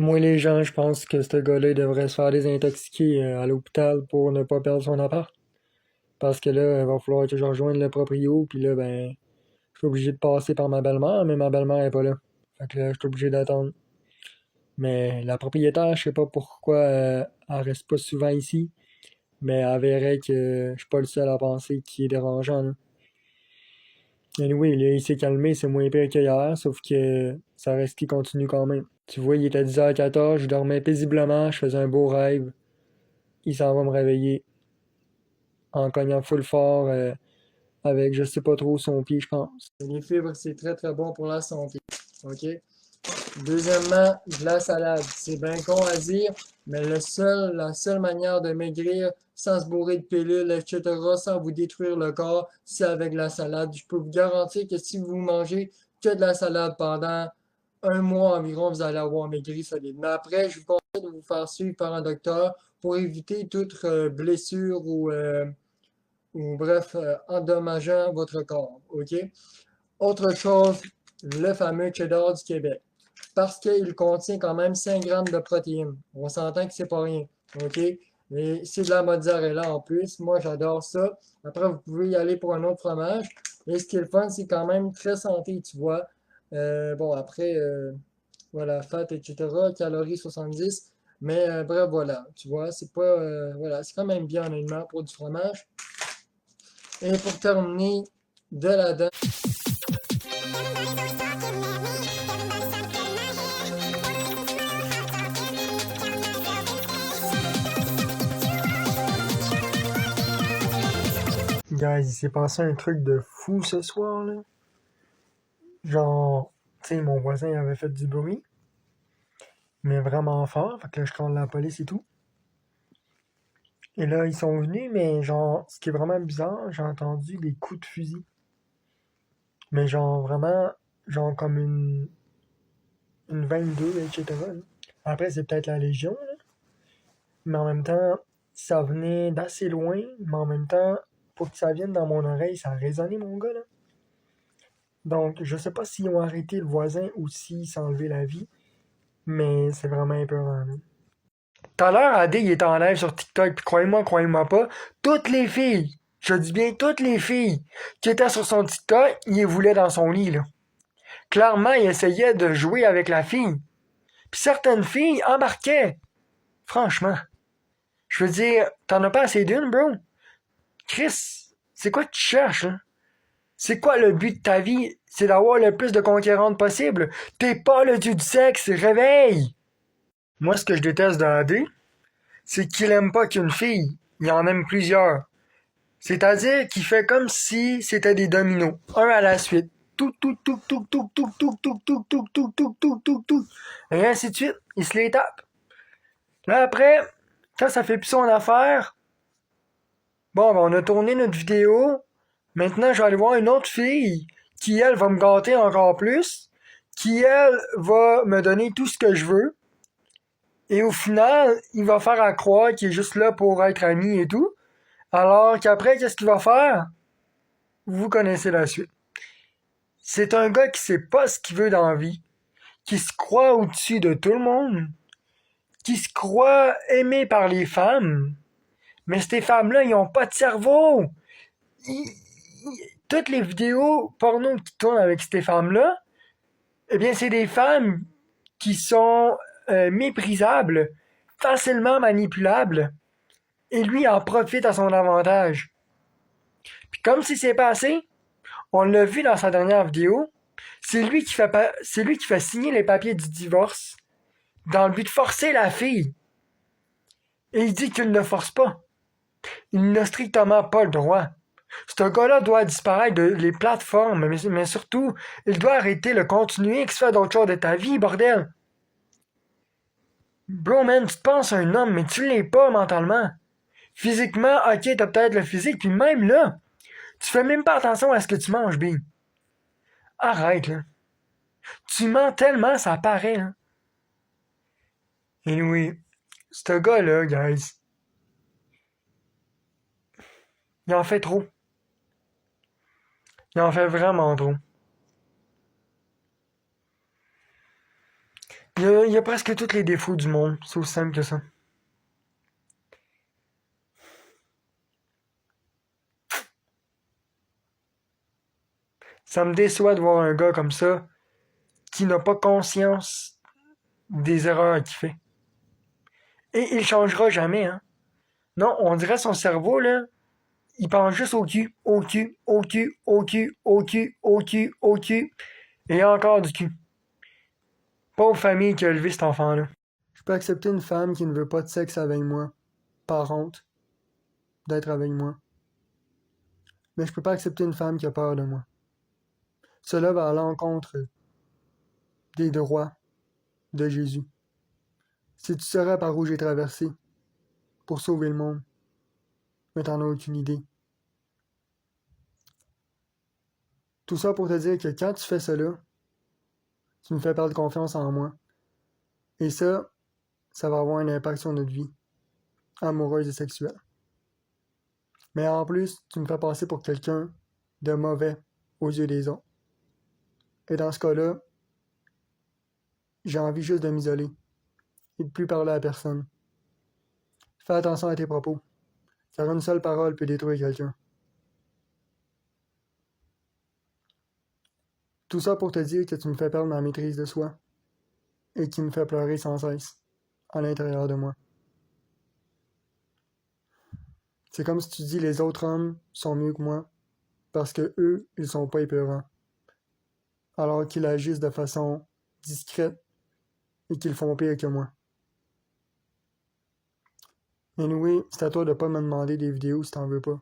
Moi, les gens, je pense que ce gars-là, il devrait se faire désintoxiquer à l'hôpital pour ne pas perdre son appart. Parce que là, il va falloir que je rejoigne le proprio, puis là, ben, je suis obligé de passer par ma belle-mère, mais ma belle-mère est pas là. Fait que là, je suis obligé d'attendre. Mais la propriétaire, je sais pas pourquoi elle reste pas souvent ici, mais elle verrait que je suis pas le seul à penser qu'il est dérangeant, là. Anyway, là, il s'est calmé, c'est moins pire qu'hier, sauf que ça reste qu'il continue quand même. Tu vois, il était 10h14, je dormais paisiblement, je faisais un beau rêve. Il s'en va me réveiller en cognant full fort avec je sais pas trop son pied, je pense. Les fibres, c'est très très bon pour la santé. OK? Deuxièmement, de la salade. C'est bien con à dire, mais la seule manière de maigrir sans se bourrer de pilules, etc., sans vous détruire le corps, c'est avec la salade. Je peux vous garantir que si vous mangez que de la salade pendant un mois environ, vous allez avoir maigri solide. Mais après, je vous conseille de vous faire suivre par un docteur pour éviter toute blessure ou bref, endommageant votre corps. OK? Autre chose, le fameux cheddar du Québec. Parce qu'il contient quand même 5 grammes de protéines. On s'entend que c'est pas rien. OK? Mais c'est de la mozzarella en plus. Moi, j'adore ça. Après, vous pouvez y aller pour un autre fromage. Et ce qui est le fun, c'est quand même très santé, tu vois. Bon, après, voilà, fat, etc., calories 70. Mais bref, voilà, tu vois, c'est pas, voilà, c'est quand même bien honnêtement pour du fromage. Et pour terminer, de la dinde. Guys, il s'est passé un truc de fou ce soir, là. Genre, tu sais, mon voisin avait fait du bruit, mais vraiment fort, fait que là, je compte la police et tout. Et là, ils sont venus, mais genre, ce qui est vraiment bizarre, j'ai entendu des coups de fusil. Mais genre, vraiment, genre comme une 22, etc., là. Après, c'est peut-être la Légion, là. Mais en même temps, ça venait d'assez loin, mais en même temps, pour que ça vienne dans mon oreille, ça a résonné, mon gars, là. Donc, je sais pas s'ils ont arrêté le voisin ou s'ils s'est enlevé la vie, mais c'est vraiment épeurant, là. Tout à l'heure, AD, il est en live sur TikTok, puis croyez-moi pas, toutes les filles, je dis bien toutes les filles qui étaient sur son TikTok, il les voulait dans son lit, là. Clairement, il essayait de jouer avec la fille. Puis certaines filles embarquaient. Franchement. Je veux dire, t'en as pas assez d'une, bro? Chris, c'est quoi que tu cherches, là? C'est quoi le but de ta vie? C'est d'avoir le plus de conquérantes possible. T'es pas le dieu du sexe, réveille! Moi, ce que je déteste de AD, c'est qu'il aime pas qu'une fille. Il en aime plusieurs. C'est-à-dire qu'il fait comme si c'était des dominos, un à la suite. Tout, tout, tout, tout, tout, tout, tout, tout, tout, tout, tout, tout, tout, tout, tout. Et ainsi de suite. Il se les tape. Là, après, quand ça fait plus son affaire, bon, ben, on a tourné notre vidéo. Maintenant, je vais aller voir une autre fille qui, elle, va me gâter encore plus, qui, elle, va me donner tout ce que je veux. Et au final, il va faire à croire qu'il est juste là pour être ami et tout. Alors qu'après, qu'est-ce qu'il va faire? Vous connaissez la suite. C'est un gars qui sait pas ce qu'il veut dans la vie, qui se croit au-dessus de tout le monde, qui se croit aimé par les femmes. Mais ces femmes-là, ils ont pas de cerveau. Toutes les vidéos porno qui tournent avec ces femmes-là, eh bien, c'est des femmes qui sont méprisables, facilement manipulables, et lui en profite à son avantage. Puis comme si c'est passé, on l'a vu dans sa dernière vidéo, c'est lui qui fait signer les papiers du divorce dans le but de forcer la fille. Et il dit qu'il ne force pas. Il n'a strictement pas le droit. Ce gars-là doit disparaître des plateformes, mais surtout, il doit arrêter le continuer et qu'il se fait d'autres choses de ta vie, bordel. Bro, man, tu te penses un homme, mais tu l'es pas mentalement. Physiquement, ok, t'as peut-être le physique, puis même là, tu fais même pas attention à ce que tu manges, Bing. Arrête, là. Tu mens tellement, ça paraît, là. Anyway, ce gars-là, guys, il en fait trop. Il en fait vraiment trop. Il y a presque tous les défauts du monde. C'est aussi simple que ça. Ça me déçoit de voir un gars comme ça qui n'a pas conscience des erreurs qu'il fait. Et il changera jamais, hein. Non, on dirait son cerveau, là, il pense juste au cul, au cul, au cul, au cul, au cul, au cul, au cul, et encore du cul. Pauvre famille qui a élevé cet enfant-là. Je peux accepter une femme qui ne veut pas de sexe avec moi, par honte d'être avec moi. Mais je peux pas accepter une femme qui a peur de moi. Cela va à l'encontre des droits de Jésus. Si tu saurais par où j'ai traversé pour sauver le monde, mais t'en as aucune idée. Tout ça pour te dire que quand tu fais cela, tu me fais perdre confiance en moi. Et ça va avoir un impact sur notre vie, amoureuse et sexuelle. Mais en plus, tu me fais passer pour quelqu'un de mauvais aux yeux des autres. Et dans ce cas-là, j'ai envie juste de m'isoler et de plus parler à personne. Fais attention à tes propos, car une seule parole peut détruire quelqu'un. Tout ça pour te dire que tu me fais perdre ma maîtrise de soi et qui me fait pleurer sans cesse à l'intérieur de moi. C'est comme si tu dis les autres hommes sont mieux que moi parce que eux, ils sont pas épeurants, alors qu'ils agissent de façon discrète et qu'ils font pire que moi. Anyway, c'est à toi de pas me demander des vidéos si t'en veux pas.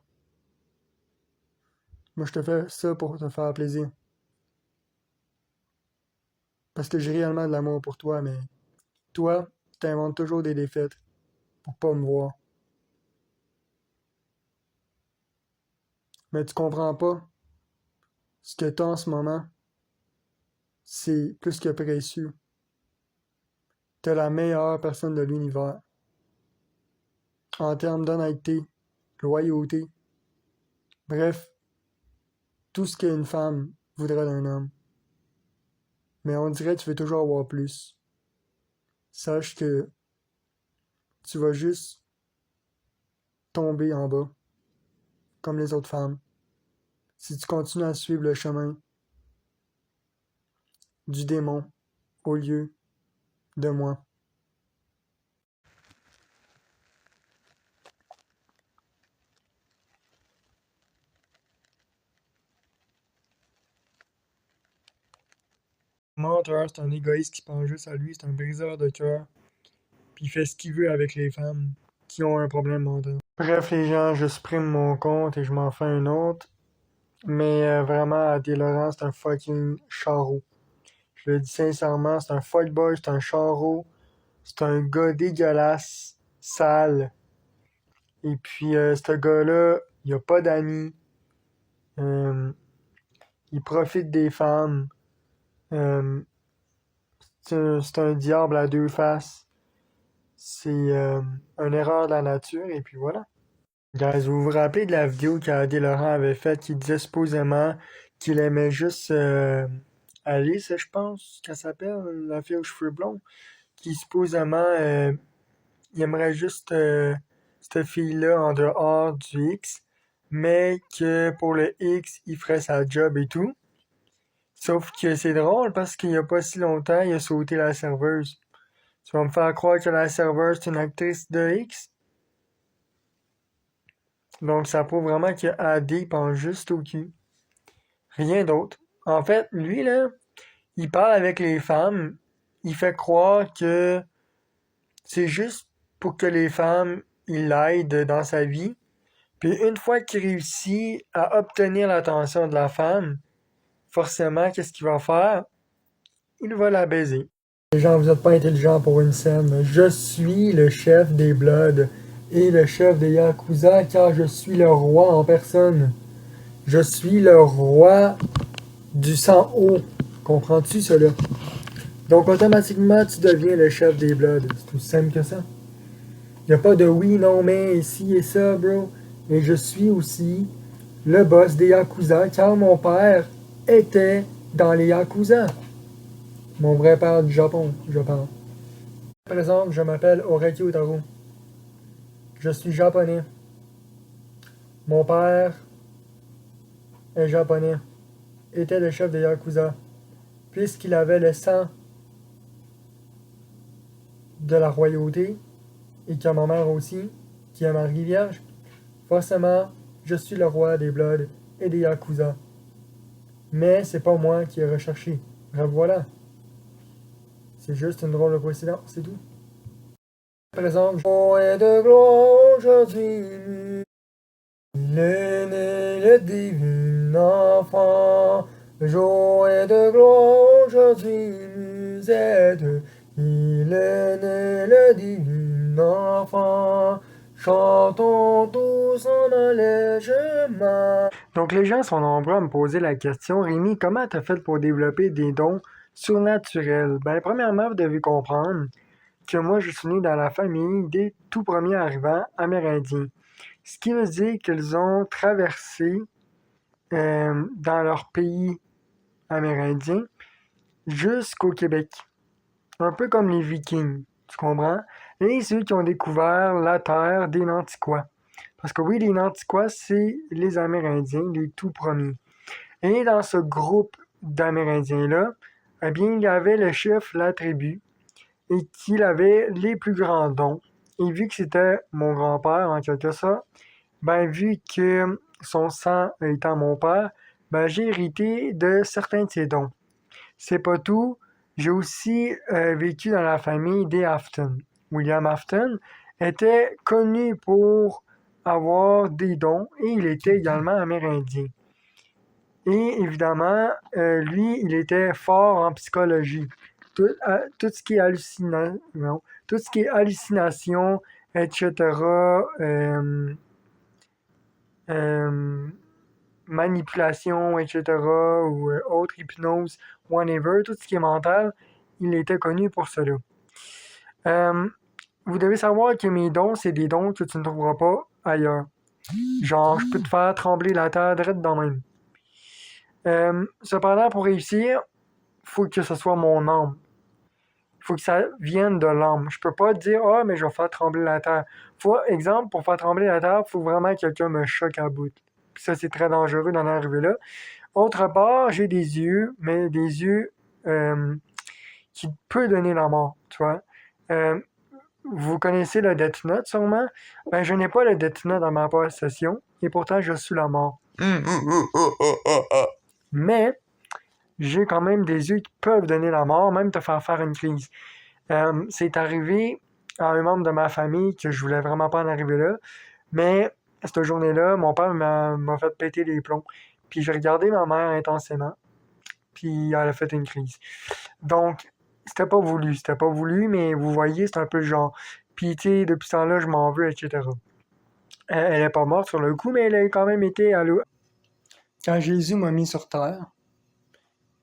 Moi, je te fais ça pour te faire plaisir. Parce que j'ai réellement de l'amour pour toi, mais toi, tu t'inventes toujours des défaites pour pas me voir. Mais tu comprends pas. Ce que t'as en ce moment, c'est plus que précieux. T'es la meilleure personne de l'univers. En termes d'honnêteté, loyauté, bref, tout ce qu'une femme voudrait d'un homme. Mais on dirait que tu veux toujours avoir plus. Sache que tu vas juste tomber en bas, comme les autres femmes, si tu continues à suivre le chemin du démon au lieu de moi. Menteur, c'est un égoïste qui pense juste à lui, c'est un briseur de cœur, puis il fait ce qu'il veut avec les femmes qui ont un problème mental. Bref, les gens, je supprime mon compte et je m'en fais un autre. Mais vraiment, Adé Laurent, c'est un fucking charreau. Je le dis sincèrement, c'est un fuckboy, c'est un charreau. C'est un gars dégueulasse, sale. Et puis, ce gars-là, il a pas d'amis. Euh, il profite des femmes. Euh, c'est un diable à deux faces. C'est une erreur de la nature, et puis voilà. Guys, vous vous rappelez de la vidéo qu'Adé Laurent avait faite qui disait supposément qu'il aimait juste Alice, je pense qu'elle s'appelle, la fille aux cheveux blonds, qui supposément il aimerait juste cette fille-là en dehors du X, mais que pour le X, il ferait sa job et tout. Sauf que c'est drôle parce qu'il y a pas si longtemps, il a sauté la serveuse. Tu vas me faire croire que la serveuse c'est une actrice de X? Donc ça prouve vraiment que AD pense juste au cul. Rien d'autre. En fait, lui, là, il parle avec les femmes, il fait croire que c'est juste pour que les femmes, il l'aident dans sa vie. Puis une fois qu'il réussit à obtenir l'attention de la femme, forcément, qu'est-ce qu'il va faire? Il va la baiser. Les gens, vous êtes pas intelligents pour une scène. Je suis le chef des Bloods et le chef des Yakuza car je suis le roi en personne. Je suis le roi du sang haut. Comprends-tu cela? Donc automatiquement, tu deviens le chef des Bloods. C'est aussi simple que ça. Y a pas de oui, non, mais ici et ça, bro. Et je suis aussi le boss des Yakuza car mon père était dans les Yakuza. Mon vrai père du Japon, je parle. Je me présente, je m'appelle Oreki Utaru. Je suis japonais. Mon père est japonais. Était le chef de Yakuza. Puisqu'il avait le sang de la royauté, et que ma mère aussi, qui est Marie Vierge, forcément, je suis le roi des Bloods et des Yakuza. Mais c'est pas moi qui ai recherché. Voilà. C'est juste une drôle de coïncidence, c'est tout. Je présente, joie de gloire aujourd'hui. Il est né le divin enfant. Joie de gloire aujourd'hui musette. Il est né le divin enfant. Chantons tous en allègement. Donc les gens sont nombreux à me poser la question, Rémi, comment t'as fait pour développer des dons surnaturels? Ben, premièrement, vous devez comprendre que moi, je suis né dans la famille des tout premiers arrivants amérindiens. Ce qui veut dire qu'ils ont traversé dans leur pays amérindien jusqu'au Québec. Un peu comme les Vikings, tu comprends? Et ceux qui ont découvert la terre des Nanticois. Parce que oui, les Nanticois, c'est les Amérindiens, les tout premiers. Et dans ce groupe d'Amérindiens-là, eh bien, il y avait le chef, la tribu, et qu'il avait les plus grands dons. Et vu que c'était mon grand-père, en quelque sorte, ben, vu que son sang étant mon père, ben, j'ai hérité de certains de ses dons. C'est pas tout, j'ai aussi vécu dans la famille des Afton. William Afton était connu pour avoir des dons et il était également amérindien. Et évidemment, lui, il était fort en psychologie. Tout ce qui est tout ce qui est hallucination, etc., euh, manipulation, etc., ou autre hypnose, whatever, tout ce qui est mental, il était connu pour cela. Vous devez savoir que mes dons, c'est des dons que tu ne trouveras pas ailleurs. Genre, je peux te faire trembler la terre direct dans même. Cependant, pour réussir, faut que ce soit mon âme. Faut que ça vienne de l'âme. Je peux pas dire, ah, mais je vais faire trembler la terre. Exemple, pour faire trembler la terre, il faut vraiment que quelqu'un me choque à bout. Puis ça, c'est très dangereux d'en arriver là. Autre part, j'ai des yeux, mais des yeux qui peuvent donner la mort, tu vois. Vous connaissez le Death Note sûrement? Ben, je n'ai pas le Death Note dans ma possession, et pourtant je suis la mort. Mais, j'ai quand même des yeux qui peuvent donner la mort, même te faire une crise. C'est arrivé à un membre de ma famille que je voulais vraiment pas en arriver là, mais cette journée-là, mon père m'a fait péter les plombs. Puis j'ai regardé ma mère intensément, puis elle a fait une crise. Donc, c'était pas voulu, mais vous voyez, c'est un peu le genre. Puis, tu sais, depuis ce temps-là, je m'en veux, etc. Elle est pas morte sur le coup, mais elle a quand même été à l'eau. Quand Jésus m'a mis sur terre,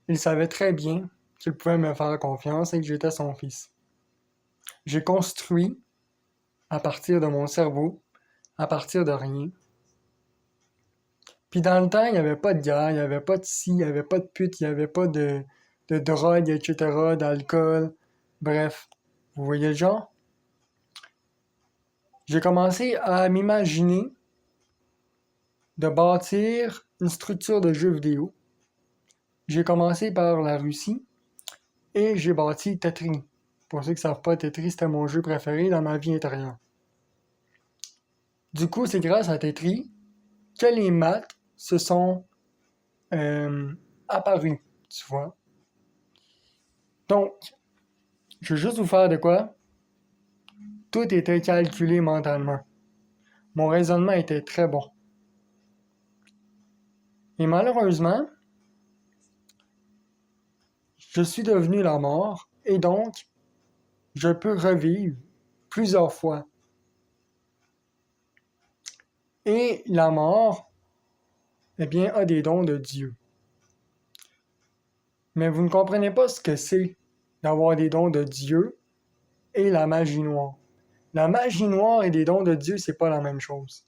il savait très bien qu'il pouvait me faire confiance et que j'étais son fils. J'ai construit, à partir de mon cerveau, à partir de rien. Puis dans le temps, il n'y avait pas de guerre, il n'y avait pas de ci, il n'y avait pas de pute, il n'y avait pas de drogue, etc., d'alcool. Bref, vous voyez le genre? J'ai commencé à m'imaginer de bâtir une structure de jeu vidéo. J'ai commencé par la Russie et j'ai bâti Tetris. Pour ceux qui ne savent pas, Tetris, c'était mon jeu préféré dans ma vie intérieure. Du coup, c'est grâce à Tetris que les maths se sont apparues, tu vois. Donc, je veux juste vous faire de quoi? Tout était calculé mentalement. Mon raisonnement était très bon. Et malheureusement, je suis devenu la mort et donc, je peux revivre plusieurs fois. Et la mort, eh bien, a des dons de Dieu. Mais vous ne comprenez pas ce que c'est d'avoir des dons de Dieu et la magie noire. La magie noire et les dons de Dieu, c'est pas la même chose.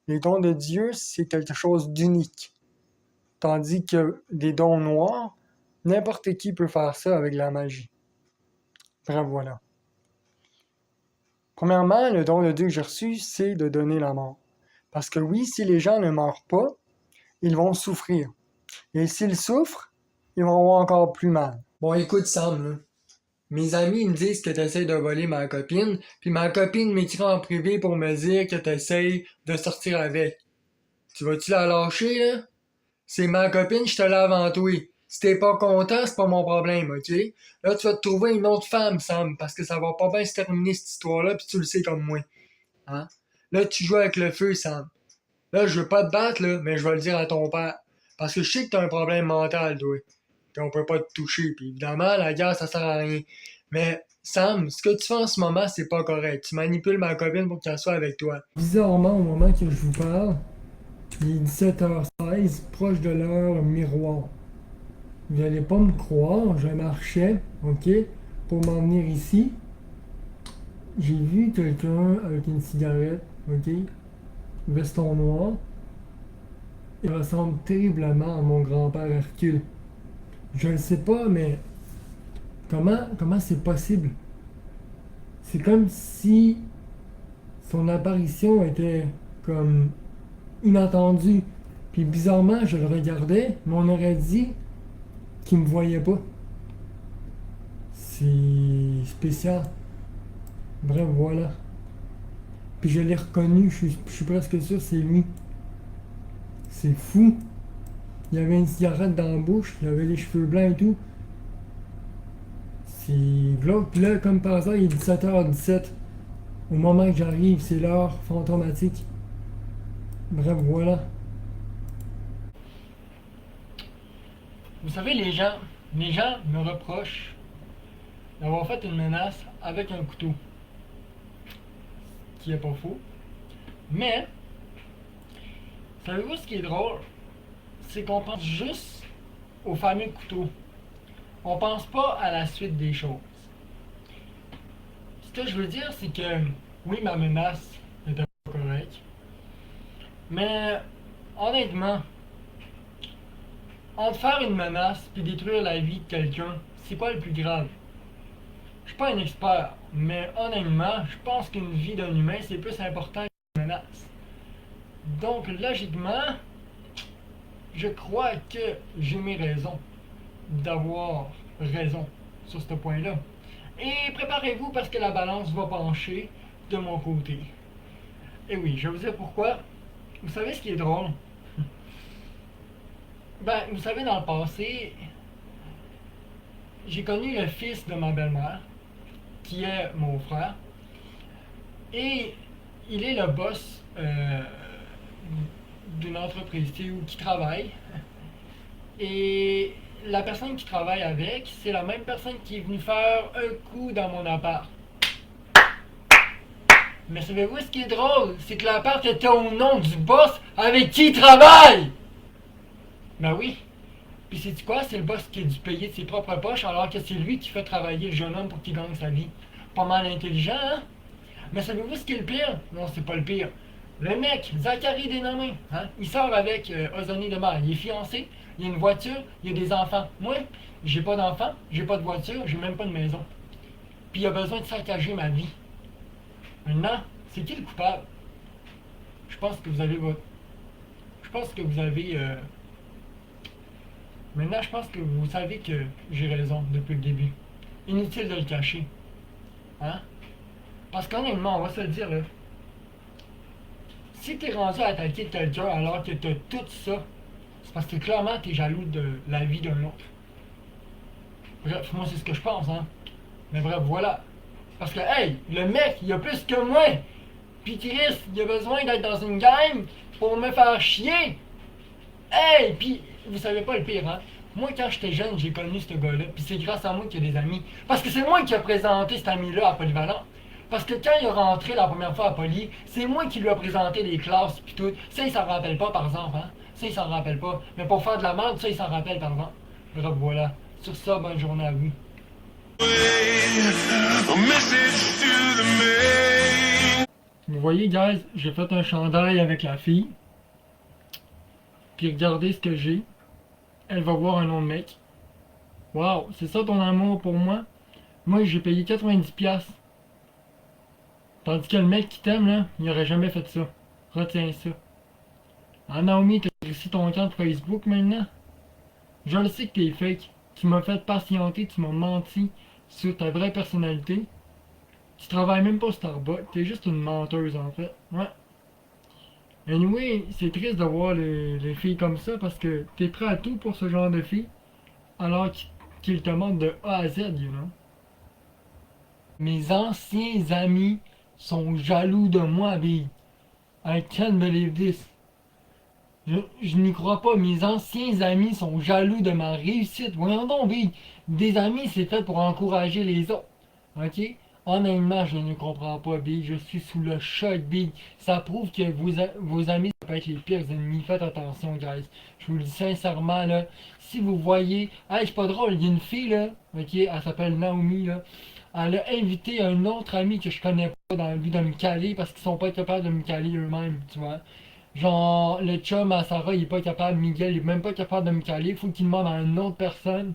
Les dons de Dieu, c'est quelque chose d'unique. Tandis que des dons noirs, N'importe qui peut faire ça avec la magie. Bref, voilà. Premièrement, le don de Dieu que j'ai reçu, c'est de donner la mort. Parce que oui, si les gens ne meurent pas, ils vont souffrir. Et s'ils souffrent, ils vont avoir encore plus mal. Bon, écoute Sam, là. Mes amis ils me disent que t'essayes de voler ma copine, puis ma copine m'écrit en privé pour me dire que t'essayes de sortir avec. Tu vas-tu la lâcher, là? C'est ma copine, je te l'ai avant toi. Si t'es pas content, c'est pas mon problème, ok? Là, tu vas te trouver une autre femme, Sam, parce que ça va pas bien se terminer cette histoire-là, pis tu le sais comme moi. Hein? Là, tu joues avec le feu, Sam. Là, je veux pas te battre, là, mais je vais le dire à ton père. Parce que je sais que t'as un problème mental, toi. Qu'on peut pas te toucher, puis évidemment, la guerre, ça sert à rien. Mais, Sam, ce que tu fais en ce moment, c'est pas correct. Tu manipules ma copine pour qu'elle soit avec toi. Bizarrement, au moment que je vous parle, il est 17h16, proche de l'heure miroir. Vous allez pas me croire, je marchais, ok, pour m'en venir ici. J'ai vu quelqu'un avec une cigarette, ok, veston noir. Il ressemble terriblement à mon grand-père Hercule. Je ne sais pas, mais comment c'est possible? C'est comme si son apparition était comme inattendue. Puis bizarrement, je le regardais, mais on aurait dit qu'il me voyait pas. C'est spécial. Bref, voilà. Puis je l'ai reconnu, je suis presque sûr que c'est lui. C'est fou. Il avait une cigarette dans la bouche, il avait les cheveux blancs et tout. C'est glauque. Puis là, comme par hasard, il est 17h17. Au moment que j'arrive, c'est l'heure fantomatique. Bref, voilà. Vous savez, les gens me reprochent d'avoir fait une menace avec un couteau. Qui est pas faux. Mais, savez-vous ce qui est drôle? C'est qu'on pense juste au fameux couteau. On pense pas à la suite des choses. Ce que je veux dire, c'est que, oui, ma menace était pas correcte. Mais, honnêtement, entre faire une menace et détruire la vie de quelqu'un, c'est quoi le plus grave? Je suis pas un expert, mais honnêtement, je pense qu'une vie d'un humain, c'est plus important qu'une menace. Donc, logiquement, je crois que j'ai mes raisons d'avoir raison sur ce point-là. Et préparez-vous parce que la balance va pencher de mon côté. Et oui, je vais vous dire pourquoi. Vous savez ce qui est drôle? Ben, vous savez, dans le passé, j'ai connu le fils de ma belle-mère, qui est mon frère, et il est le boss d'une entreprise où qui travaille. Et la personne qui travaille avec, c'est la même personne qui est venue faire un coup dans mon appart. Mais savez-vous ce qui est drôle? C'est que l'appart était au nom du boss avec qui il travaille! Ben oui. Puis c'est quoi? C'est le boss qui a dû payer de ses propres poches alors que c'est lui qui fait travailler le jeune homme pour qu'il gagne sa vie. Pas mal intelligent, hein? Mais savez-vous ce qui est le pire? Non, c'est pas le pire. Le mec, Zachary dénommé, hein? Il sort avec Ozoni Lemar. Il est fiancé, il a une voiture, il a des enfants. Moi, j'ai pas d'enfants, j'ai pas de voiture, j'ai même pas de maison. Puis il a besoin de saccager ma vie. Maintenant, c'est qui le coupable? Je pense que vous avez votre. Je pense que vous avez. Maintenant, je pense que vous savez que j'ai raison depuis le début. Inutile de le cacher. Hein? Parce qu'honnêtement, on va se le dire, là. Si t'es rendu à attaquer quelqu'un alors que t'as tout ça, c'est parce que clairement t'es jaloux de la vie d'un autre. Bref, moi c'est ce que je pense, hein. Mais bref, voilà. Parce que, hey, le mec, il a plus que moi. Puis Chris, il a besoin d'être dans une gang pour me faire chier. Hey, puis vous savez pas le pire, hein. Moi, quand j'étais jeune, j'ai connu ce gars-là. Puis c'est grâce à moi qu'il y a des amis. Parce que c'est moi qui ai présenté cet ami-là à Polyvalent. Parce que quand il est rentré la première fois à Poly, c'est moi qui lui ai présenté les classes pis tout. Ça, il s'en rappelle pas, par exemple, hein. Ça, il s'en rappelle pas. Mais pour faire de la merde, ça, il s'en rappelle, par exemple. Bref, voilà. Sur ça, bonne journée à vous. Vous voyez, guys, j'ai fait un chandail avec la fille. Puis regardez ce que j'ai. Elle va voir un autre mec. Wow, c'est ça ton amour pour moi? Moi, j'ai payé 90$. Piastres. Tandis que le mec qui t'aime, là, il aurait jamais fait ça. Retiens ça. Ah, Naomi, t'as réussi ton compte Facebook maintenant? Je le sais que t'es fake. Tu m'as fait patienter, tu m'as menti sur ta vraie personnalité. Tu travailles même pas au Starbucks, t'es juste une menteuse en fait. Ouais. Anyway, c'est triste de voir les filles comme ça parce que t'es prêt à tout pour ce genre de filles alors qu'ils te mentent de A à Z, you know. Mes anciens amis sont jaloux de moi, Big. I can't believe this. Je n'y crois pas. Mes anciens amis sont jaloux de ma réussite. Voyons donc, Big. Des amis, c'est fait pour encourager les autres. OK? Honnêtement, je ne comprends pas, Big. Je suis sous le choc, Big. Ça prouve que vos amis, ça peut être les pires ennemis. Faites attention, guys. Je vous le dis sincèrement, là. Si vous voyez... Hey, c'est pas drôle. Il y a une fille, là. OK? Elle s'appelle Naomi, là. Elle a invité un autre ami que je connais pas dans le but de me caler parce qu'ils sont pas capables de me caler eux-mêmes, tu vois. Genre, le chum à Sarah, il est pas capable, Miguel, il est même pas capable de me caler. Faut qu'il demande à une autre personne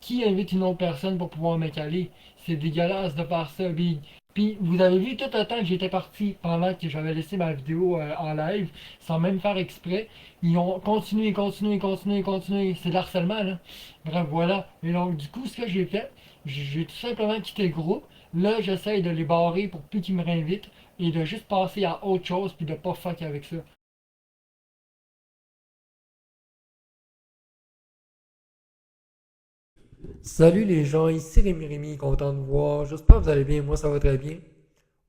qui invite une autre personne pour pouvoir me caler. C'est dégueulasse de faire ça, Big. Puis, vous avez vu tout le temps que j'étais parti pendant que j'avais laissé ma vidéo en live, sans même faire exprès. Ils ont continué, continué, continué, continué. C'est de l'harcèlement, là. Bref, voilà. Et donc, du coup, ce que j'ai fait, j'ai tout simplement quitté le groupe. Là, j'essaye de les barrer pour plus qu'ils me réinvitent et de juste passer à autre chose puis de pas fuck avec ça. Salut les gens, ici Rémi, content de vous voir. J'espère que vous allez bien, moi ça va très bien.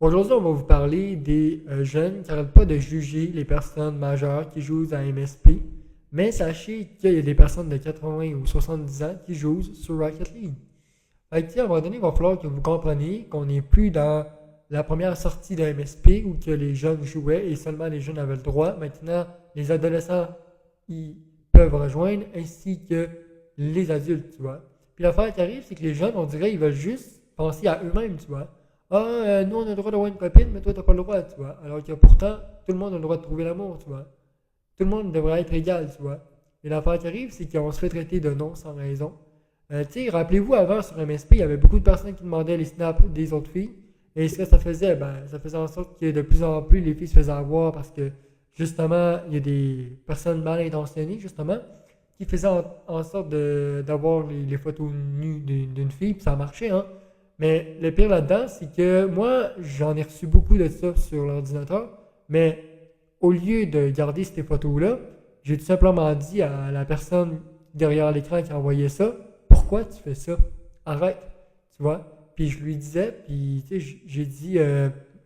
Aujourd'hui, on va vous parler des jeunes qui n'arrêtent pas de juger les personnes majeures qui jouent à MSP. Mais sachez qu'il y a des personnes de 80 ou 70 ans qui jouent sur Rocket League. Fait que, à un moment donné, il va falloir que vous compreniez qu'on n'est plus dans la première sortie de MSP où que les jeunes jouaient et seulement les jeunes avaient le droit. Maintenant, les adolescents ils peuvent rejoindre ainsi que les adultes, tu vois. Puis l'affaire qui arrive, c'est que les jeunes, on dirait, ils veulent juste penser à eux-mêmes, tu vois. Ah, nous, on a le droit d'avoir une copine, mais toi, t'as pas le droit, tu vois. Alors que pourtant, tout le monde a le droit de trouver l'amour, tu vois. Tout le monde devrait être égal, tu vois. Et l'affaire qui arrive, c'est qu'on se fait traiter de non sans raison. Tu sais, rappelez-vous, avant, sur MSP, il y avait beaucoup de personnes qui demandaient les snaps des autres filles. Et ce que ça faisait, ben, ça faisait en sorte que de plus en plus, les filles se faisaient avoir parce que, justement, il y a des personnes mal intentionnées, justement, qui faisaient en sorte d'avoir les photos nues d'une fille, puis ça marchait, hein. Mais le pire là-dedans, c'est que moi, j'en ai reçu beaucoup de ça sur l'ordinateur, mais au lieu de garder ces photos-là, j'ai tout simplement dit à la personne derrière l'écran qui envoyait ça, pourquoi tu fais ça? Arrête, tu vois? Puis je lui disais, puis tu sais, j'ai dit,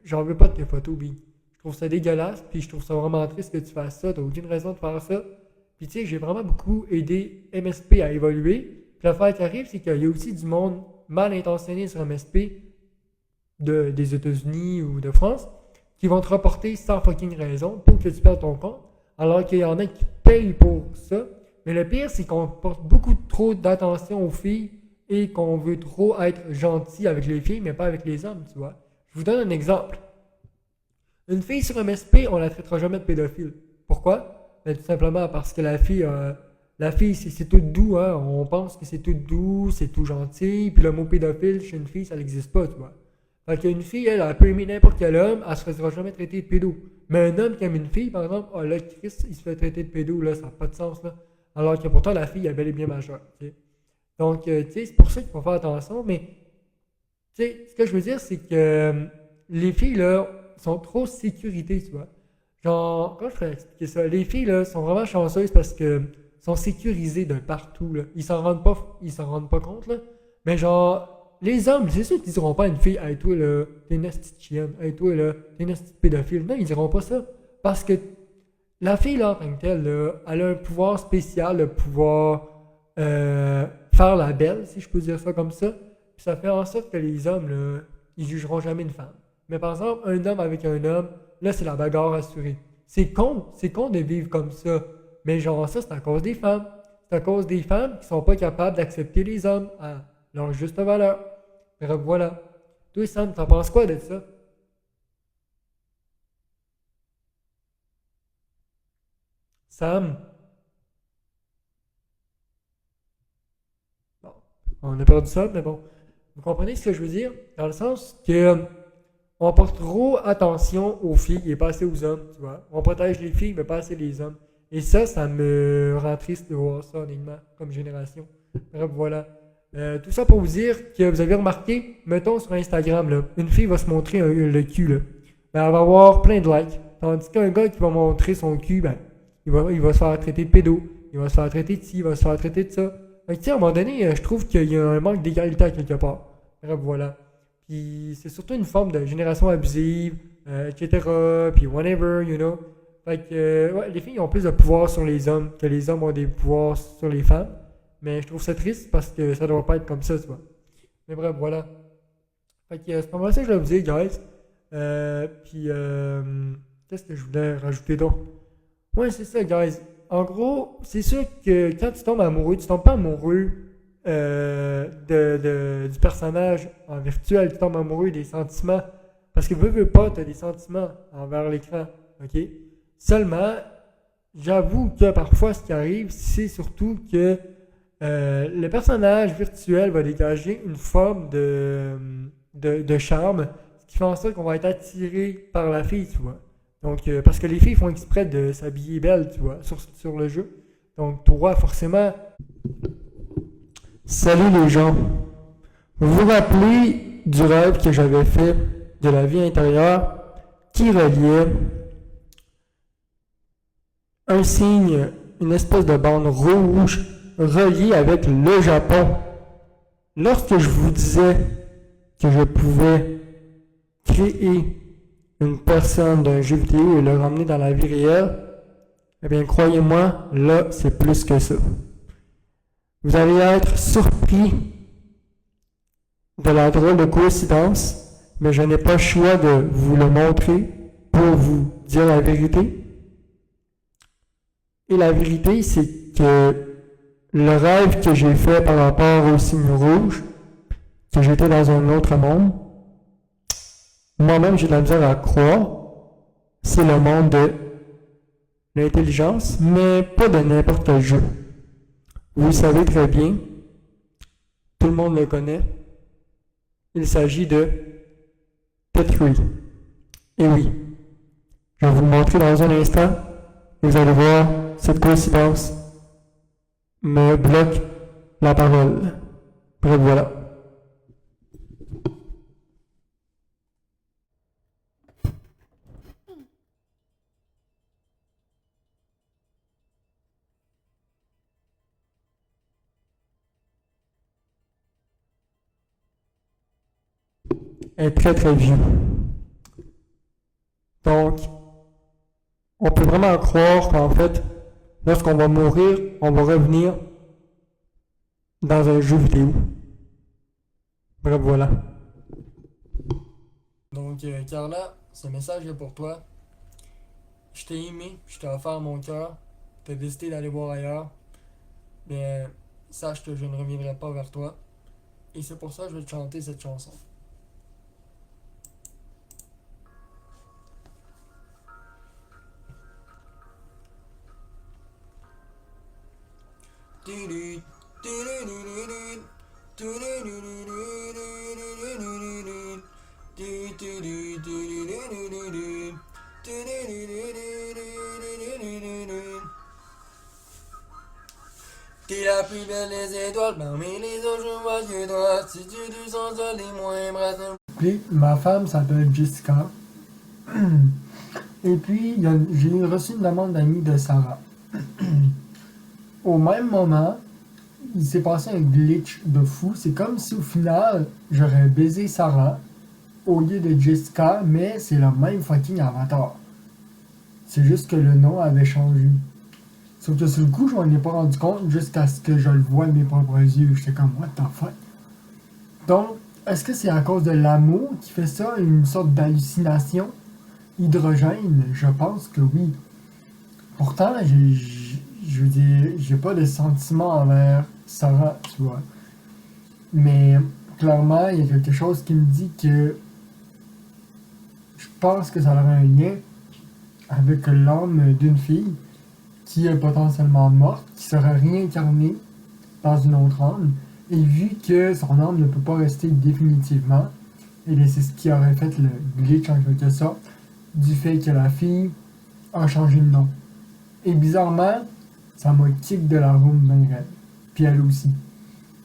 j'en veux pas de tes photos, Big. Je trouve ça dégueulasse, puis je trouve ça vraiment triste que tu fasses ça, t'as aucune raison de faire ça. Puis tu sais, j'ai vraiment beaucoup aidé MSP à évoluer. Puis l'affaire qui arrive, c'est qu'il y a aussi du monde mal intentionné sur MSP des États-Unis ou de France qui vont te reporter sans fucking raison pour que tu perdes ton compte, alors qu'il y en a qui payent pour ça. Mais le pire, c'est qu'on porte beaucoup trop d'attention aux filles et qu'on veut trop être gentil avec les filles, mais pas avec les hommes, tu vois. Je vous donne un exemple. Une fille sur MSP, on la traitera jamais de pédophile. Pourquoi? Ben, tout simplement parce que la fille c'est tout doux, hein. On pense que c'est tout doux, c'est tout gentil, puis le mot pédophile chez une fille, ça n'existe pas, tu vois. Fait qu'une fille, elle peut aimer n'importe quel homme, elle se fera jamais traiter de pédo. Mais un homme qui aime une fille, par exemple, oh là, Chris, il se fait traiter de pédo, là, ça n'a pas de sens, là. Alors que pourtant, la fille est bel et bien majeure, tu sais. Donc, tu sais, c'est pour ça qu'il faut faire attention, mais tu sais, ce que je veux dire, c'est que les filles, là, sont trop sécurité, tu vois. Genre, comment je pourrais expliquer ça? Les filles, là, sont vraiment chanceuses parce que sont sécurisées de partout, là. Ils s'en rendent pas compte, là. Mais genre, les hommes, c'est sûr qu'ils diront pas à une fille, hey, toi, là, t'es une petite chienne, hey, toi, là, t'es une petite pédophile. Non, ils diront pas ça. Parce que la fille, là, en tant que telle, là, elle a un pouvoir spécial, le pouvoir faire la belle, si je peux dire ça comme ça. Puis ça fait en sorte que les hommes, là, ils jugeront jamais une femme. Mais par exemple, un homme avec un homme, là, c'est la bagarre assurée. C'est con de vivre comme ça. Mais genre, ça, c'est à cause des femmes. C'est à cause des femmes qui sont pas capables d'accepter les hommes à leur juste valeur. Bref, voilà. Toi, Sam, t'en penses quoi de ça? Sam? Bon. On a perdu ça, mais bon. Vous comprenez ce que je veux dire? Dans le sens que on porte trop attention aux filles et pas assez aux hommes, tu vois. On protège les filles, mais pas assez les hommes. Et ça me rend triste de voir ça, honnêtement, comme génération. Bref, voilà. Tout ça pour vous dire que vous avez remarqué, mettons sur Instagram, là, une fille va se montrer le cul, là. Ben, elle va avoir plein de likes. Tandis qu'un gars qui va montrer son cul, ben, il va se faire traiter de pédo, il va se faire traiter de ci, il va se faire traiter de ça. Fait que, à un moment donné, je trouve qu'il y a un manque d'égalité à quelque part. Bref, voilà. Puis c'est surtout une forme de génération abusive, etc. Puis whatever, you know. Fait que, ouais, les filles ont plus de pouvoir sur les hommes que les hommes ont des pouvoirs sur les femmes. Mais je trouve ça triste parce que ça doit pas être comme ça, tu vois. Mais bref, voilà. Fait que c'est pas mal ça que je voulais vous dire, guys. Qu'est-ce que je voulais rajouter donc? Ouais, c'est ça, guys. En gros, c'est sûr que quand tu tombes amoureux, tu tombes pas amoureux du personnage en virtuel, tu tombes amoureux des sentiments. Parce que veux pas, tu as des sentiments envers l'écran. OK? Seulement, j'avoue que parfois, ce qui arrive, c'est surtout que le personnage virtuel va dégager une forme de charme, ce qui fait en sorte qu'on va être attiré par la fille, tu vois. Donc, parce que les filles font exprès de s'habiller belle, tu vois, sur le jeu. Donc, toi, forcément. Salut les gens. Vous vous rappelez du rêve que j'avais fait de la vie intérieure qui reliait un signe, une espèce de bande rouge reliée avec le Japon. Lorsque je vous disais que je pouvais créer une personne d'un jeu vidéo et le ramener dans la vie réelle, eh bien, croyez-moi, là, c'est plus que ça. Vous allez être surpris de la drôle de coïncidence, mais je n'ai pas le choix de vous le montrer pour vous dire la vérité. Et la vérité, c'est que le rêve que j'ai fait par rapport au signe rouge, que j'étais dans un autre monde, moi-même, j'ai de la misère à croire. C'est le monde de l'intelligence, mais pas de n'importe quel jeu. Vous le savez très bien, tout le monde le connaît. Il s'agit de Tetris. Et oui, je vais vous le montrer dans un instant. Vous allez voir, cette coïncidence me bloque la parole. Bref, voilà. Est très très vieux. Donc, on peut vraiment croire qu'en fait, lorsqu'on va mourir, on va revenir dans un jeu vidéo. Bref, voilà. Donc, Carla, ce message est pour toi. Je t'ai aimé, je t'ai offert mon cœur. Tu as décidé d'aller voir ailleurs. Mais sache que je ne reviendrai pas vers toi. Et c'est pour ça que je vais te chanter cette chanson. T'es la plus belle des étoiles, parmi les autres je vois que toi, si tu te sens seul et moi embrasse. Puis ma femme s'appelle Jessica. Et puis j'ai reçu une demande d'amis de Sarah. Au même moment, il s'est passé un glitch de fou. C'est comme si au final, j'aurais baisé Sarah au lieu de Jessica, mais c'est le même fucking avatar. C'est juste que le nom avait changé. Sauf que sur le coup, je m'en ai pas rendu compte jusqu'à ce que je le vois de mes propres yeux. J'étais comme, what the fuck? Donc, est-ce que c'est à cause de l'amour qui fait ça, une sorte d'hallucination hydrogène? Je pense que oui. Pourtant, je veux dire, j'ai pas de sentiment envers Sarah, tu vois. Mais clairement, il y a quelque chose qui me dit que je pense que ça aurait un lien avec l'âme d'une fille qui est potentiellement morte, qui serait réincarnée dans une autre âme, Et vu que son âme ne peut pas rester définitivement, et bien c'est ce qui aurait fait le glitch en quelque sorte, du fait que la fille a changé de nom. Et bizarrement, ça m'a kick de la room ben raide. Puis elle aussi.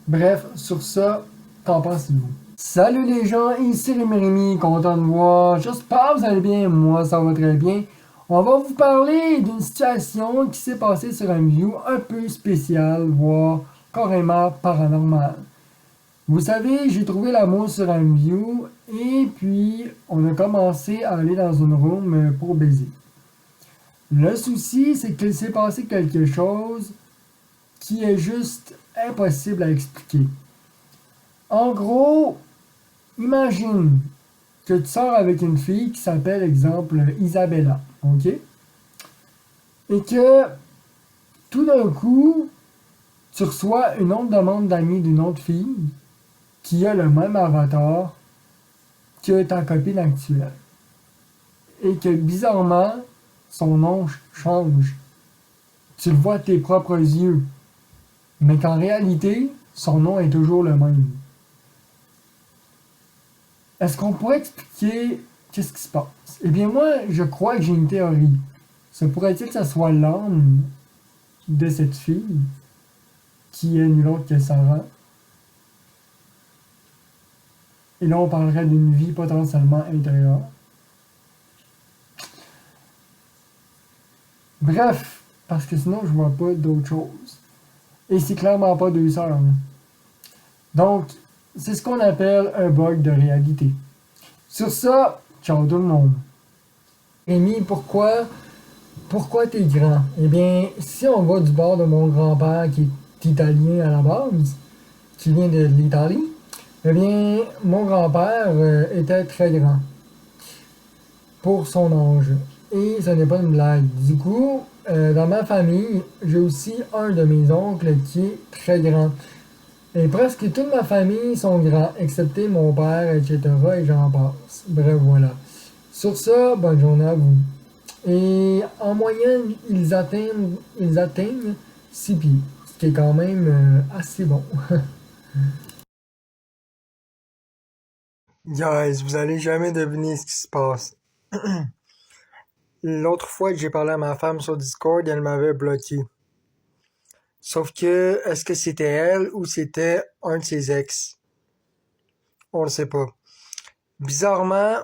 Bref, sur ça, qu'en pensez-vous? Salut les gens, ici Rémi, content de voir. J'espère que vous allez bien, moi ça va très bien. On va vous parler d'une situation qui s'est passée sur un view un peu spécial, voire carrément paranormal. Vous savez, j'ai trouvé l'amour sur un view et puis on a commencé à aller dans une room pour baiser. Le souci, c'est qu'il s'est passé quelque chose qui est juste impossible à expliquer. En gros, imagine que tu sors avec une fille qui s'appelle, exemple, Isabella, ok? Et que tout d'un coup, tu reçois une autre demande d'amis d'une autre fille qui a le même avatar que ta copine actuelle. Et que bizarrement, son nom change. Tu le vois de tes propres yeux. Mais qu'en réalité, son nom est toujours le même. Est-ce qu'on pourrait expliquer qu'est-ce qui se passe? Eh bien, moi, je crois que j'ai une théorie. Se pourrait-il que ça soit l'âme de cette fille, qui est nulle autre que Sarah? Et là, on parlerait d'une vie potentiellement intérieure. Bref, parce que sinon, je vois pas d'autre chose. Et c'est clairement pas 2 heures. Hein. Donc, c'est ce qu'on appelle un bug de réalité. Sur ça, ciao tout le monde. Rémi, pourquoi t'es grand? Eh bien, si on va du bord de mon grand-père qui est italien à la base, qui vient de l'Italie, eh bien, mon grand-père était très grand pour son âge. Et ce n'est pas une blague. Du coup, dans ma famille, j'ai aussi un de mes oncles qui est très grand. Et presque toute ma famille sont grands, excepté mon père, etc. Et j'en passe. Bref, voilà. Sur ça, bonne journée à vous. Et en moyenne, ils atteignent 6 pieds, ce qui est quand même assez bon. Guys, vous allez jamais deviner ce qui se passe. L'autre fois que j'ai parlé à ma femme sur Discord, elle m'avait bloqué. Sauf que, est-ce que c'était elle ou c'était un de ses ex? On le sait pas. Bizarrement,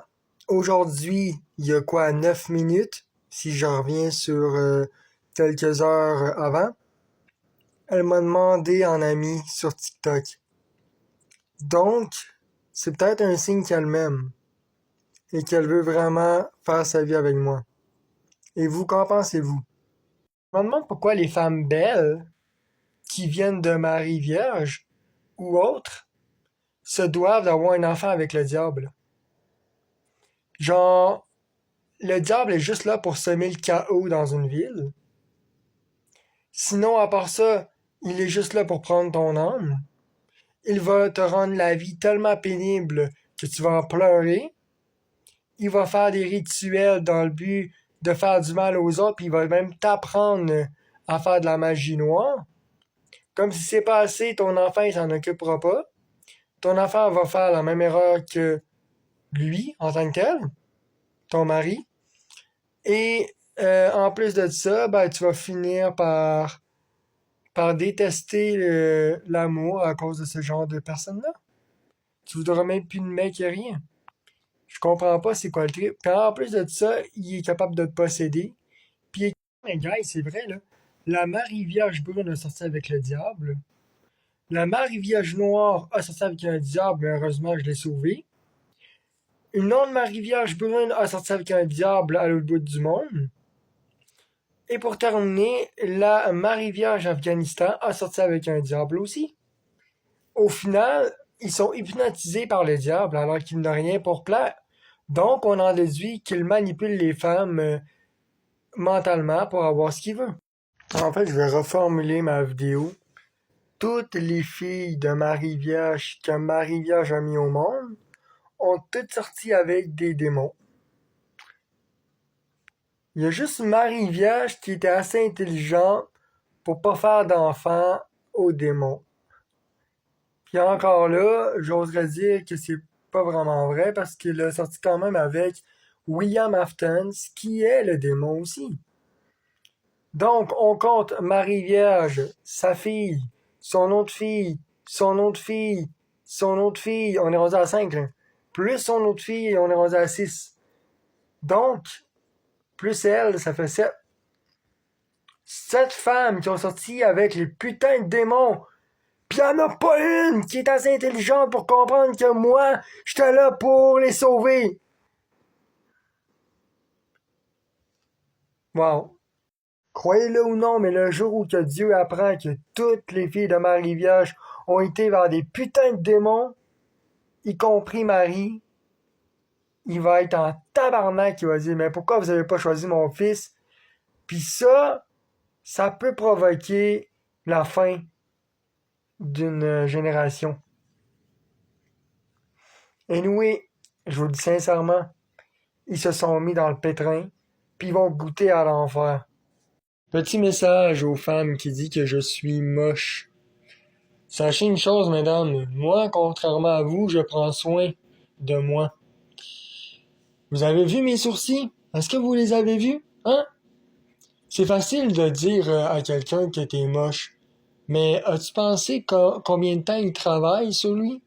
aujourd'hui, il y a quoi, 9 minutes, si je reviens sur quelques heures avant, elle m'a demandé en ami sur TikTok. Donc, c'est peut-être un signe qu'elle m'aime et qu'elle veut vraiment faire sa vie avec moi. Et vous, qu'en pensez-vous? Je me demande pourquoi les femmes belles qui viennent de Marie Vierge ou autres se doivent d'avoir un enfant avec le diable. Genre, le diable est juste là pour semer le chaos dans une ville. Sinon, à part ça, il est juste là pour prendre ton âme. Il va te rendre la vie tellement pénible que tu vas en pleurer. Il va faire des rituels dans le but de faire du mal aux autres, puis il va même t'apprendre à faire de la magie noire. Comme si c'est pas assez, ton enfant, il s'en occupera pas. Ton enfant va faire la même erreur que lui, en tant que tel, ton mari. Et en plus de ça, ben, tu vas finir par détester l'amour à cause de ce genre de personne-là. Tu voudras même plus de mec et rien. Je comprends pas c'est quoi le trip. Puis en plus de ça, il est capable de te posséder. Puis, mais gars, c'est vrai, là. La Marie Vierge brune a sorti avec le diable. La Marie Vierge noire a sorti avec un diable, mais heureusement, je l'ai sauvé. Une autre Marie Vierge brune a sorti avec un diable à l'autre bout du monde. Et pour terminer, la Marie Vierge Afghanistan a sorti avec un diable aussi. Au final, ils sont hypnotisés par le diable alors qu'il n'a rien pour plaire. Donc, on en déduit qu'il manipule les femmes mentalement pour avoir ce qu'il veut. En fait, je vais reformuler ma vidéo. Toutes les filles de Marie-Vierge que Marie-Vierge a mis au monde ont toutes sorti avec des démons. Il y a juste Marie-Vierge qui était assez intelligente pour pas faire d'enfants aux démons. Puis encore là, j'oserais dire que c'est pas vraiment vrai parce qu'il a sorti quand même avec William Aftons, qui est le démon aussi. Donc, on compte Marie Vierge, sa fille, son autre fille, son autre fille, son autre fille, on est rendu à 5, là. Plus son autre fille, on est rendu à 6. Donc, plus elle, ça fait 7. 7 femmes qui ont sorti avec les putains de démons. Pis y'en a pas une qui est assez intelligente pour comprendre que moi, j'étais là pour les sauver. Wow. Croyez-le ou non, mais le jour où que Dieu apprend que toutes les filles de Marie-Vierge ont été vers des putains de démons, y compris Marie, il va être en tabarnak, il va dire, mais pourquoi vous avez pas choisi mon fils? Puis ça peut provoquer la fin d'une génération. Anyway, je vous le dis sincèrement, ils se sont mis dans le pétrin, puis ils vont goûter à l'enfer. Petit message aux femmes qui dit que je suis moche. Sachez une chose, mesdames, moi, contrairement à vous, je prends soin de moi. Vous avez vu mes sourcils? Est-ce que vous les avez vus? Hein? C'est facile de dire à quelqu'un que t'es moche, mais as-tu pensé combien de temps il travaille sur lui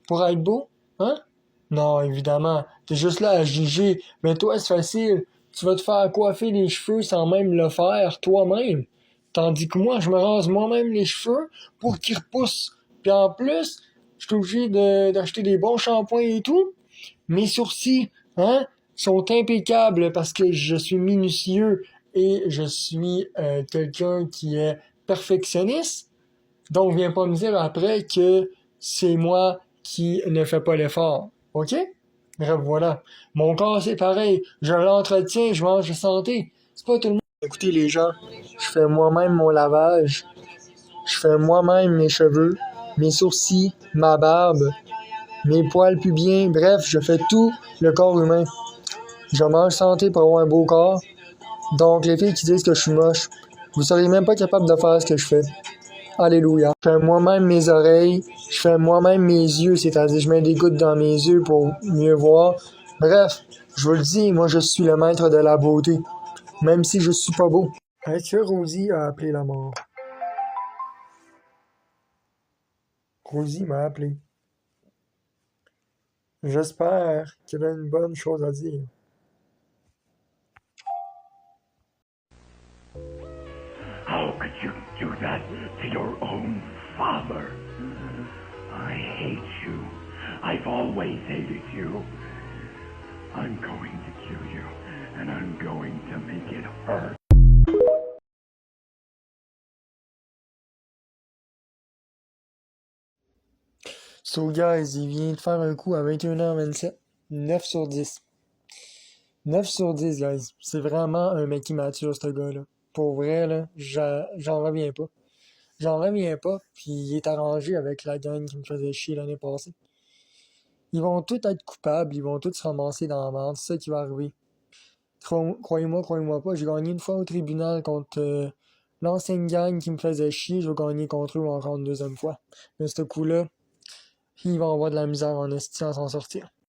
pour être beau? Hein? Non, évidemment, t'es juste là à juger, mais toi, c'est facile. Tu vas te faire coiffer les cheveux sans même le faire toi-même. Tandis que moi, je me rase moi-même les cheveux pour qu'ils repoussent. Puis en plus, je suis obligé d'acheter des bons shampoings et tout. Mes sourcils, hein, sont impeccables parce que je suis minutieux et je suis quelqu'un qui est perfectionniste. Donc, viens pas me dire après que c'est moi qui ne fais pas l'effort. OK? Bref, voilà. Mon corps, c'est pareil. Je l'entretiens, je mange de santé. C'est pas tout le monde. Écoutez, les gens, je fais moi-même mon lavage. Je fais moi-même mes cheveux, mes sourcils, ma barbe, mes poils pubiens. Bref, je fais tout le corps humain. Je mange santé pour avoir un beau corps. Donc, les filles qui disent que je suis moche, vous seriez même pas capable de faire ce que je fais. Alléluia. Je fais moi-même mes oreilles, je fais moi-même mes yeux, c'est-à-dire je mets des gouttes dans mes yeux pour mieux voir. Bref, je vous le dis, moi je suis le maître de la beauté, même si je suis pas beau. Est-ce que Rosie a appelé la mort? Rosie m'a appelé. J'espère qu'elle a une bonne chose à dire. How could you do that to your own father? I hate you. I've always hated you. I'm going to kill you, and I'm going to make it hurt. So guys, il vient de faire un coup à 21h27. 9 sur 10. 9 sur 10, guys. C'est vraiment un mec immature, ce gars-là. Pour vrai, là, j'en reviens pas. J'en reviens pas, puis il est arrangé avec la gang qui me faisait chier l'année passée. Ils vont tous être coupables, ils vont tous se ramasser dans la merde, c'est ça qui va arriver. Croyez-moi pas, j'ai gagné une fois au tribunal contre l'ancienne gang qui me faisait chier, je vais gagner contre eux encore une deuxième fois. Mais ce coup-là, ils vont avoir de la misère en esti à s'en sortir.